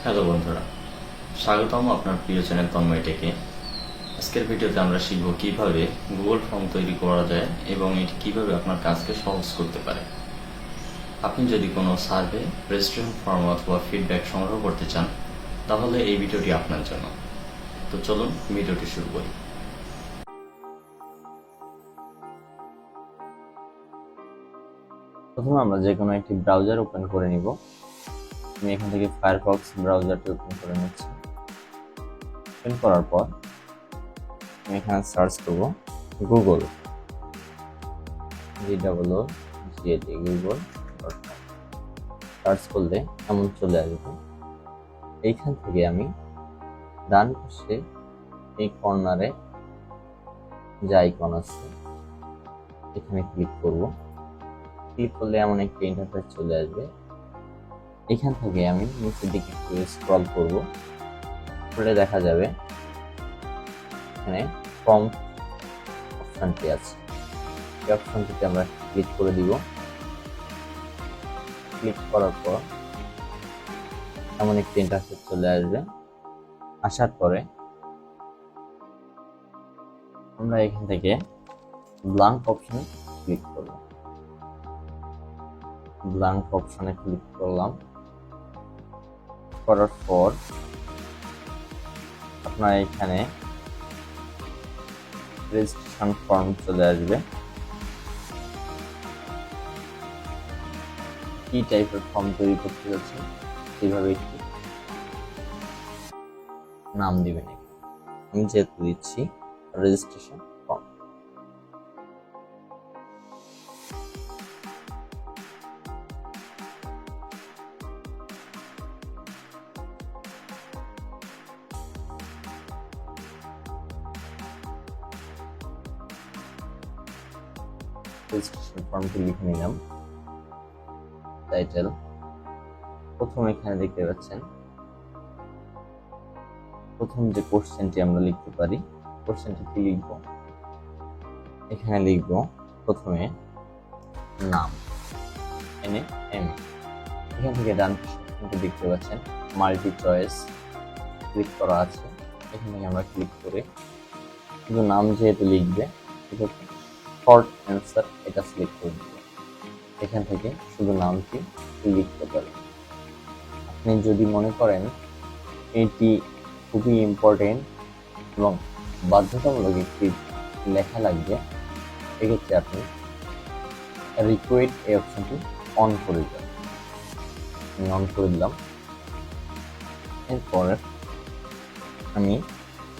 Hello বন্ধুরা, স্বাগতম আপনার প্রিয় চ্যানেল তন্ময় টেকে। আজকের ভিডিওতে আমরা শিখব কিভাবে গুগল ফর্ম তৈরি করা যায় এবং এটি কিভাবে আপনার কাজকে সহজ করতে পারে। আপনি যদি কোনো সার্ভে, রেজিস্ট্রেশন ফর্ম অথবা ফিডব্যাক সংগ্রহ করতে চান তাহলে এই ভিডিওটি আপনার জন্য। তো চলুন ভিডিওটি শুরু করি। প্রথমে আমরা যে কোনো একটি ব্রাউজার ওপেন করে নিব। আমি এখান থেকে ফায়ারফক্স ব্রাউজারটি ওপেন করে নিচ্ছি। ওপেন করার পর আমি এখানে সার্চ করব গুগল, গুগল.com। সার্চ করলে এমন চলে আসবে। এইখান থেকে আমি ডান পাশে এই কর্নারে যে আইকন আছে এখানে ক্লিক করব। ক্লিক করলে এমন একটি ইন্টারফেস চলে আসবে। এখান থেকে আমি নিচের দিকে একটু স্ক্রল করব, করলে দেখা যাবে এখানে ফর্ম অপশনটি আছে। এই অপশনটিতে আমরা ক্লিক করে দিব। ক্লিক করার পর এমন একটি ইন্টারফেস চলে আসবে। আসার পরে আমরা এখান থেকে ব্ল্যাঙ্ক অপশনে ক্লিক করব। ব্ল্যাঙ্ক অপশনে ক্লিক করলাম। করার পর আপনার এখানে রেজিস্ট্রেশন ফর্ম চলে আসবে। কি টাইপের ফর্ম তৈরি করতে যাচ্ছেন সেইভাবে একটি নাম দিবেন। আমি যেহেতু দিচ্ছি রেজিস্ট্রেশন ফর্ম। রেজিস্ট্রেশন ফর্মটি লিখে নিলাম। টাইটেল প্রথম এখানে দেখতে পাচ্ছেন, প্রথম যে কোশ্চেনটি আমরা লিখতে পারি, কোশ্চেনটি কি লিখব? এখানে লিখব প্রথমে নাম, এন এম। এখান থেকে ডান পাশে দেখতে পাচ্ছেন মাল্টি চয়েস ক্লিক করা আছে। এখান থেকে আমরা ক্লিক করে শুধু নাম যেহেতু লিখবে সেক্ষেত্রে শর্ট অ্যান্সার এটা সিলেক্ট করে দেব। এখান থেকে শুধু নামটি লিখতে পারেন। আপনি যদি মনে করেন এটি খুবই ইম্পর্টেন্ট এবং বাধ্যতামূলক একটি লেখা লাগবে, এক্ষেত্রে আপনি রিকোয়েড এই অপশনটি অন করে দেবেন। আমি অন করে দিলাম। এরপর আমি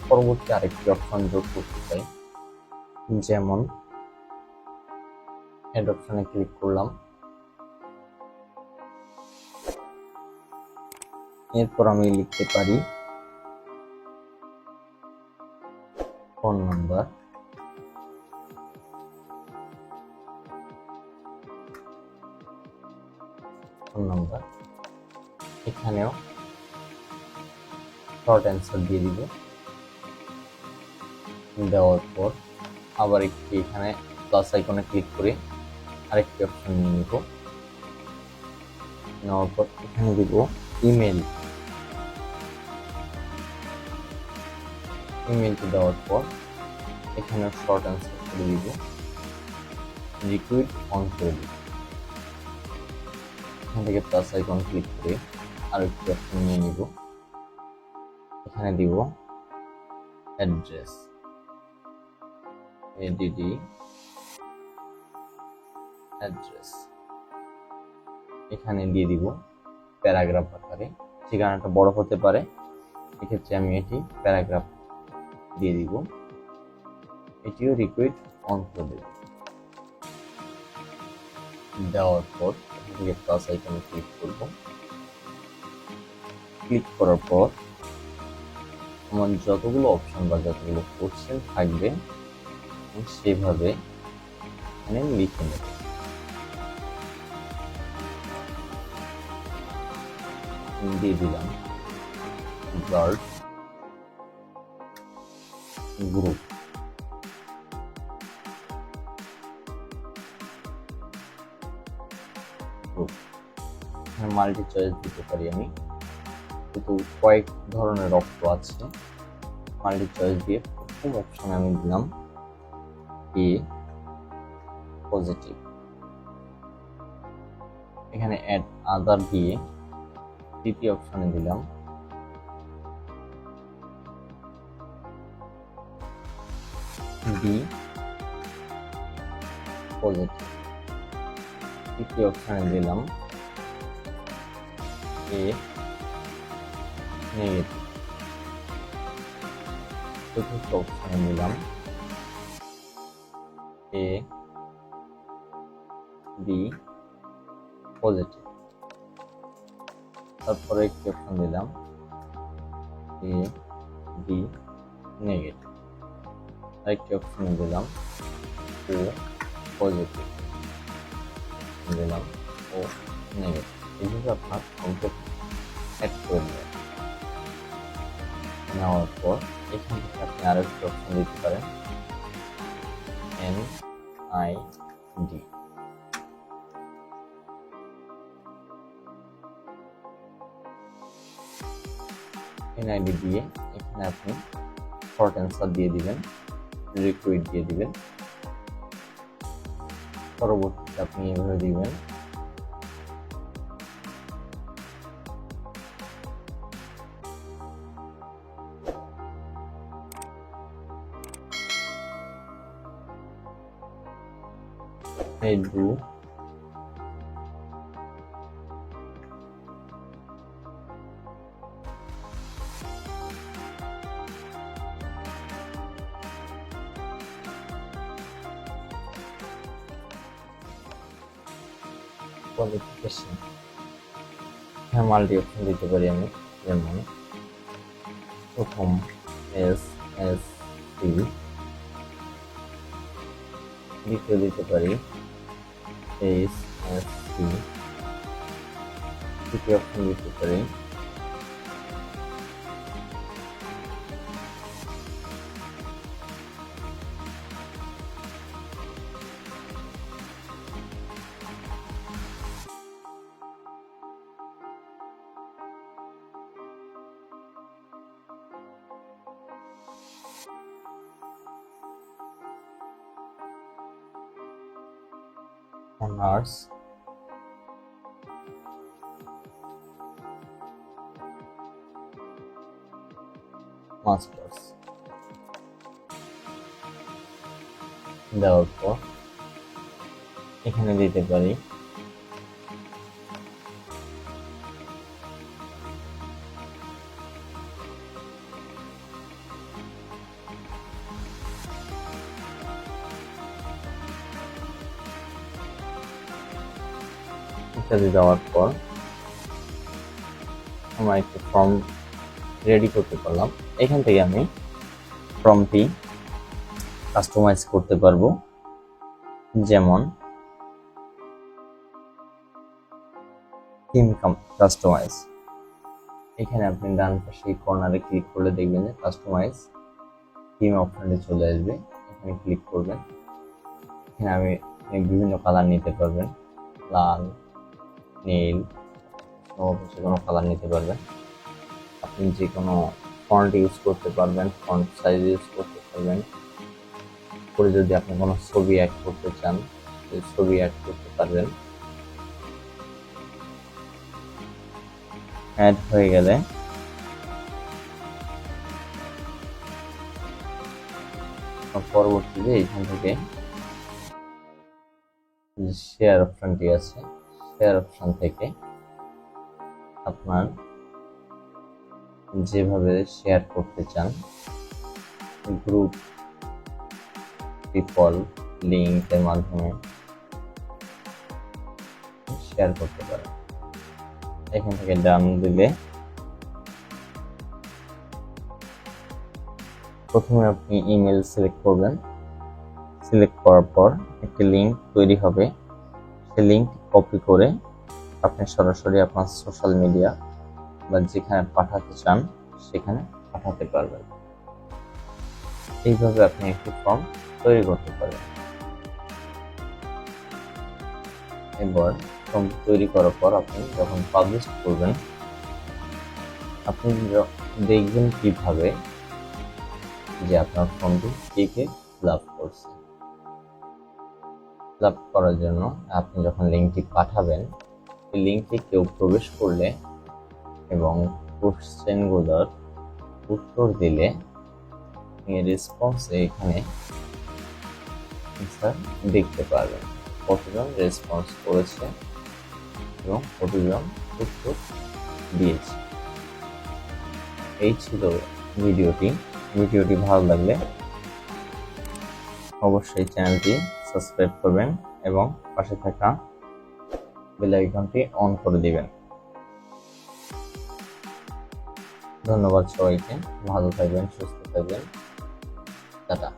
পরবর্তী আরেকটি অপশন যোগ করতে চাই, যেমন হেড অপশনে ক্লিক করলাম। এরপর আমি লিখতে পারি ফোন নাম্বার, এখানেও শর্ট অ্যান্সার দিয়ে দিব। দেওয়ার পর আবার একটি এখানে প্লাস আইকনে ক্লিক করে আরেকটি অপশন নিয়ে নিব। নেওয়ার পর এখানে দিব ইমেলটি দেওয়ার পর এখানে শর্ট অ্যান্সার করে দিব, রিকুইড অন করে দিব। এখান থেকে প্লাস আইকন ক্লিক করে আরেকটি অপশন নিয়ে নিব। এখানে দিব অ্যাড্রেস, এডিডি অ্যাড্রেস। এখানে দিয়ে দিব প্যারাগ্রাফ আকারে, ঠিকানাটা বড় হতে পারে, এক্ষেত্রে আমি এটি প্যারাগ্রাফ দিয়ে দিব। এটিও রিকুইড অন করে দেব। দেওয়ার পর এখান থেকে প্লাস আইকনে ক্লিক করব। ক্লিক করার পর আমার যতগুলো অপশন বা যতগুলো কোশ্চেন থাকবে সেভাবে এখানে লিখে নেব। দিয়ে দিলাম গার্ড গ্রুপ। মাল্টি চয়েস দিতে পারি আমি। কিন্তু কয়েক ধরনের রক্ত আছে। মাল্টি চয়েস দিয়ে প্রথম অপশনে আমি দিলাম এ পজিটিভ। এখানে অ্যাড আদার দিয়ে দ্বিতীয় অপশনে দিলাম বি পজিটিভ। তৃতীয় অপশনে দিলাম এ নেগেটিভ। চতুর্থ অপশনে দিলাম এ বি পজিটিভ। তারপরে একটি অপশন দিলাম এ বি নেগেটিভ। আরেকটি অপশন দিলাম ও পজিটিভ, দিলাম ও নেগেটিভ। এইভাবে আপনার কমপ্লিট অ্যাড করে নেবেন। নেওয়ার পর এখান থেকে আপনি আরো একটি অপশন দিতে পারেন NID। NID দিয়ে এখানে আপনি শর্ট অ্যান্সার দিয়ে দিবেন, রিকুইট দিয়ে দিবেন। পরবর্তীতে আপনি এভাবে দিবেন do কোয়ালিফিকেশন। হ্যাঁ, মাল্টি অপশন দিতে পারি আমি, যেমন প্রথম SSC, দ্বিতীয় দিতে পারি HSC, তৃতীয় অপশন দিতে পারি অনার্স মাস্টার্স। দেওয়ার পর এখানে দিতে পারি ইত্যাদি। দেওয়ার পর আমরা একটি ফর্ম রেডি করতে পারলাম। এখান থেকে আমি ফর্মটি কাস্টমাইজ করতে পারবো, যেমন থিম কাস্টমাইজ। এখানে আপনি ডান পাশে কর্নারে ক্লিক করলে দেখবেন যে কাস্টমাইজ থিম অপশনটি চলে আসবে। এখানে ক্লিক করবেন। এখানে আমি বিভিন্ন কালার নিতে পারবেন, লাল, নীল, যে কোনো কালার নিতে পারবেন। আপনি যে কোনো ফন্ট ইউজ করতে পারবেন, ফন্ট সাইজ ইউজ করতে পারবেন। করে যদি আপনি কোনো ছবি অ্যাড করতে চান, ছবি অ্যাড করতে পারবেন। অ্যাড হয়ে গেলে পরবর্তীতে এখান থেকে শেয়ার অপশনটি আছে, শেয়ার অপশন থেকে আপনার যেভাবে শেয়ার করতে চান, গ্রুপ, পিপল, লিঙ্কের মাধ্যমে শেয়ার করতে পারেন। এখান থেকে ডান দিলে প্রথমে আপনি ইমেল সিলেক্ট করবেন। সিলেক্ট করার পর একটি লিঙ্ক তৈরি হবে। সেই লিঙ্ক কপি করে আপনি সরাসরি আপনার সোশ্যাল মিডিয়া বা যেখানে পাঠাতে চান সেখানে পাঠাতে পারবেন। এইভাবে আপনি একটি ফর্ম তৈরি করতে পারেন। এবার ফর্ম তৈরি করার পর আপনি যখন পাবলিশ করবেন, আপনি দেখবেন কিভাবে যে আপনার ফর্মটি কে কে ফিল আপ করছে। ফিল আপ করার জন্য আপনি যখন লিঙ্কটি পাঠাবেন, এই লিঙ্কে কেউ প্রবেশ করলে এবং কোশ্চেনগুলোর উত্তর দিলে রেসপন্স এখানে স্যার দেখতে পারবেন কতজন রেসপন্স করেছে এবং কতজন উত্তর দিয়েছে। এই ছিল ভিডিওটি ভালো লাগলে অবশ্যই চ্যানেলটি সাবস্ক্রাইব করবেন এবং পাশে থাকা বেল আইকনটি অন করে দিবেন। ধন্যবাদ সবাইকে, ভালো থাকবেন, সুস্থ থাকবেন, টাটা।